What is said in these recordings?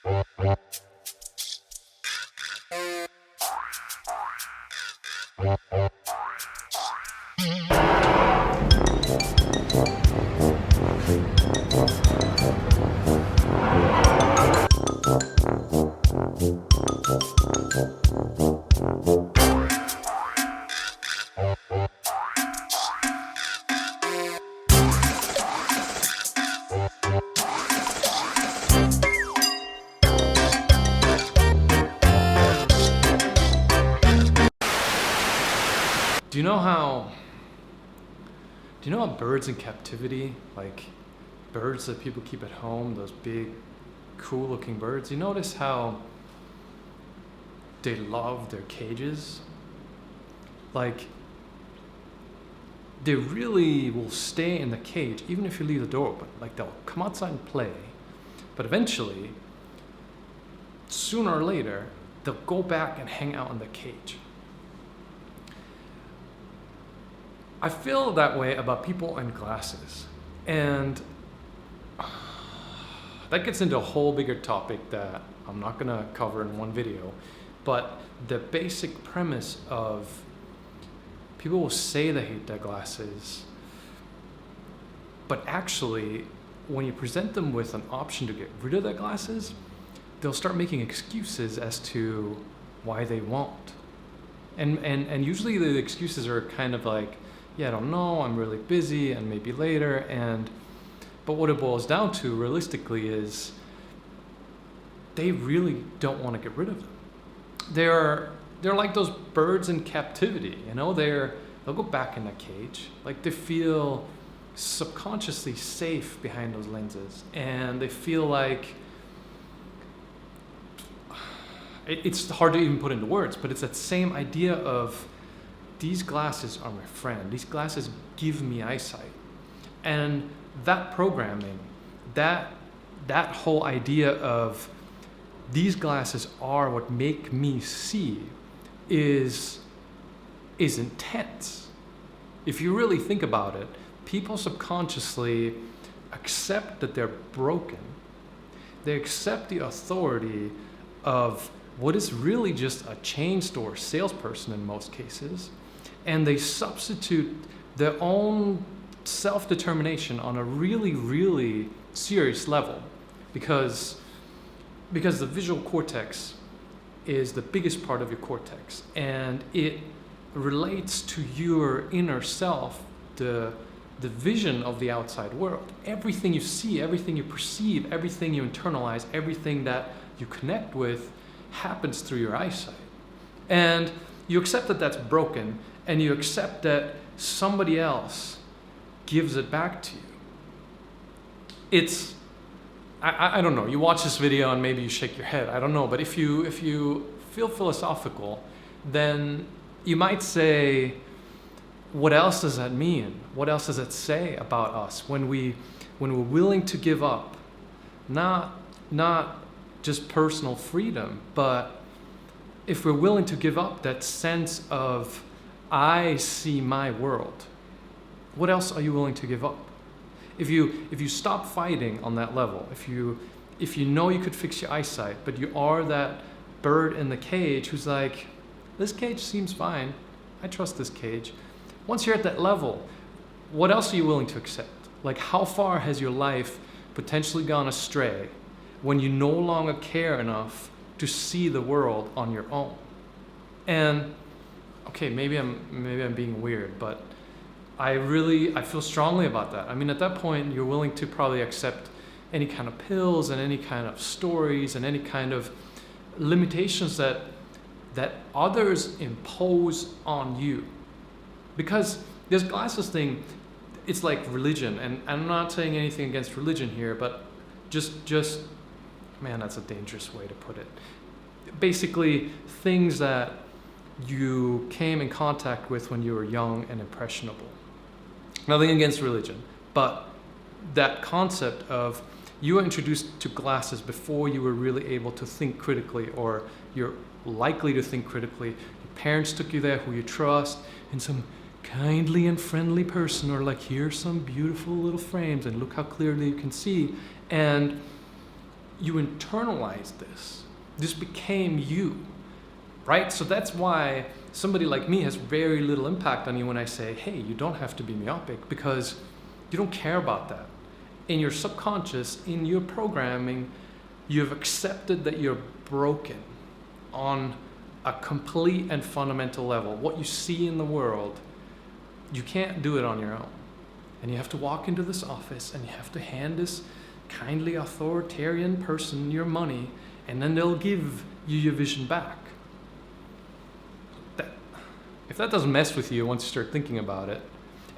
Do you know how birds in captivity, like birds that people keep at home, those big, cool looking birds, you notice how they love their cages? Like, they really will stay in the cage, even if you leave the door open. Like, they'll come outside and play, but eventually, sooner or later, they'll go back and hang out in the cage. I feel that way about people in glasses, and that gets into a whole bigger topic that I'm not gonna cover in one video, but the basic premise of people will say they hate their glasses, but actually when you present them with an option to get rid of their glasses, they'll start making excuses as to why they won't. And usually the excuses are kind of like, yeah, I don't know, I'm really busy, and maybe later. But what it boils down to realistically is they really don't want to get rid of them. They're like those birds in captivity, you know. They'll go back in the cage, like they feel subconsciously safe behind those lenses, and they feel like it's hard to even put into words, but it's that same idea of, these glasses are my friend. These glasses give me eyesight. And that programming, that whole idea of these glasses are what make me see is intense. If you really think about it, people subconsciously accept that they're broken. They accept the authority of what is really just a chain store salesperson in most cases, and they substitute their own self-determination on a really, really serious level, because the visual cortex is the biggest part of your cortex, and it relates to your inner self, the vision of the outside world. Everything you see, everything you perceive, everything you internalize, everything that you connect with happens through your eyesight. And you accept that that's broken, and you accept that somebody else gives it back to you. I don't know, you watch this video and maybe you shake your head, I don't know, but if you feel philosophical, then you might say, what else does that mean? What else does it say about us when we're willing to give up, not just personal freedom, but if we're willing to give up that sense of, I see my world, what else are you willing to give up? If you stop fighting on that level, if you know you could fix your eyesight, but you are that bird in the cage who's like, this cage seems fine, I trust this cage. Once you're at that level, what else are you willing to accept? Like, how far has your life potentially gone astray when you no longer care enough to see the world on your own? And okay, maybe I'm being weird, but I feel strongly about that. I mean, at that point, you're willing to probably accept any kind of pills and any kind of stories and any kind of limitations that others impose on you. Because this glasses thing, it's like religion, and I'm not saying anything against religion here, but just man, that's a dangerous way to put it. Basically, things that you came in contact with when you were young and impressionable. Nothing against religion, but that concept of you were introduced to glasses before you were really able to think critically, or you're likely to think critically. Your parents took you there, who you trust, and some kindly and friendly person, or like, here's some beautiful little frames and look how clearly you can see. And you internalized this. This became you, right? So that's why somebody like me has very little impact on you when I say, hey, you don't have to be myopic, because you don't care about that. In your subconscious, in your programming, you have accepted that you're broken on a complete and fundamental level. What you see in the world, you can't do it on your own. And you have to walk into this office and you have to hand this kindly authoritarian person your money, and then they'll give you your vision back. If that doesn't mess with you once you start thinking about it,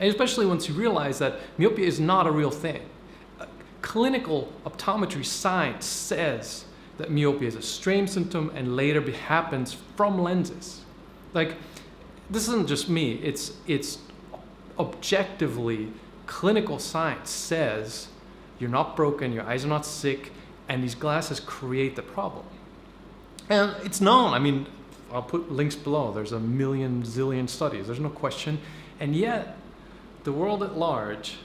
and especially once you realize that myopia is not a real thing. Clinical optometry science says that myopia is a strange symptom and later happens from lenses. Like, this isn't just me, it's objectively, clinical science says you're not broken, your eyes are not sick, and these glasses create the problem. And it's known. I mean, I'll put links below. There's a million zillion studies. There's no question. And yet, the world at large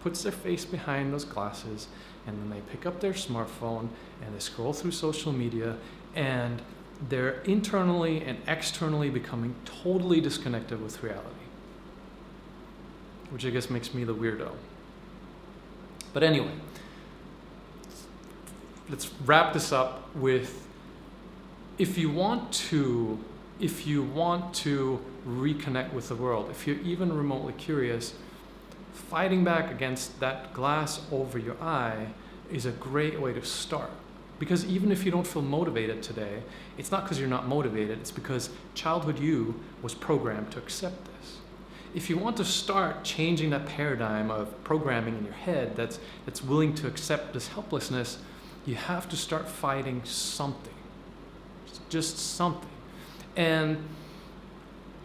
puts their face behind those glasses, and then they pick up their smartphone and they scroll through social media, and they're internally and externally becoming totally disconnected with reality. Which I guess makes me the weirdo. But anyway, let's wrap this up with, if you want to reconnect with the world, if you're even remotely curious, fighting back against that glass over your eye is a great way to start. Because even if you don't feel motivated today, it's not because you're not motivated, it's because childhood you was programmed to accept this. If you want to start changing that paradigm of programming in your head that's willing to accept this helplessness, you have to start fighting something. Just something. And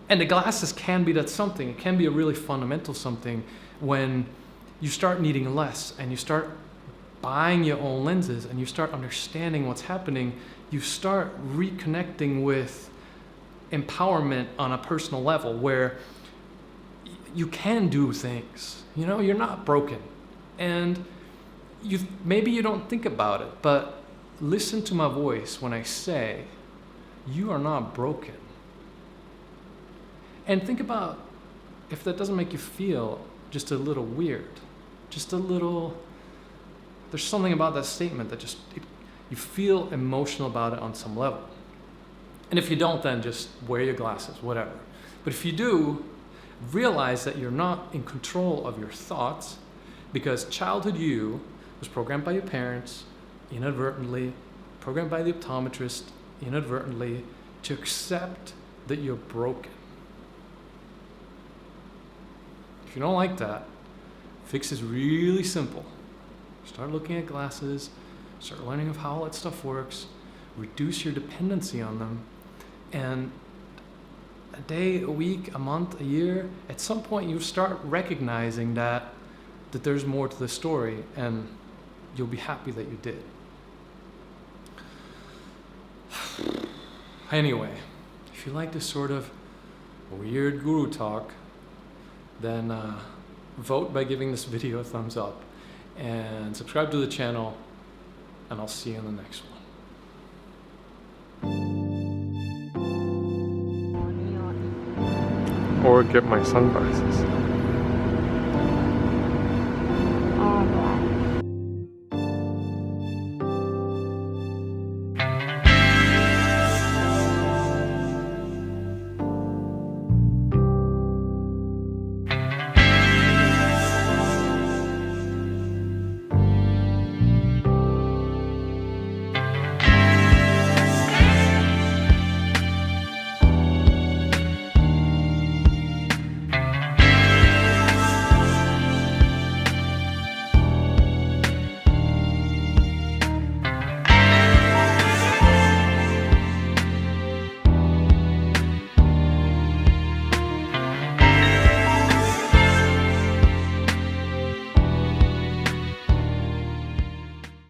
the glasses can be that something. It can be a really fundamental something when you start needing less and you start buying your own lenses and you start understanding what's happening. You start reconnecting with empowerment on a personal level where you can do things. You know, you're not broken. And maybe you don't think about it, but listen to my voice when I say, you are not broken. And think about if that doesn't make you feel just a little weird, just a little, there's something about that statement that you feel emotional about it on some level. And if you don't, then just wear your glasses, whatever. But if you do, realize that you're not in control of your thoughts, because childhood you was programmed by your parents inadvertently, programmed by the optometrist inadvertently, to accept that you're broken. If you don't like that, fix is really simple. Start looking at glasses, start learning of how all that stuff works, reduce your dependency on them, and a day, a week, a month, a year, at some point you start recognizing that there's more to the story, and you'll be happy that you did. Anyway, if you like this sort of weird guru talk, then vote by giving this video a thumbs up and subscribe to the channel, and I'll see you in the next one. Or get my sunglasses.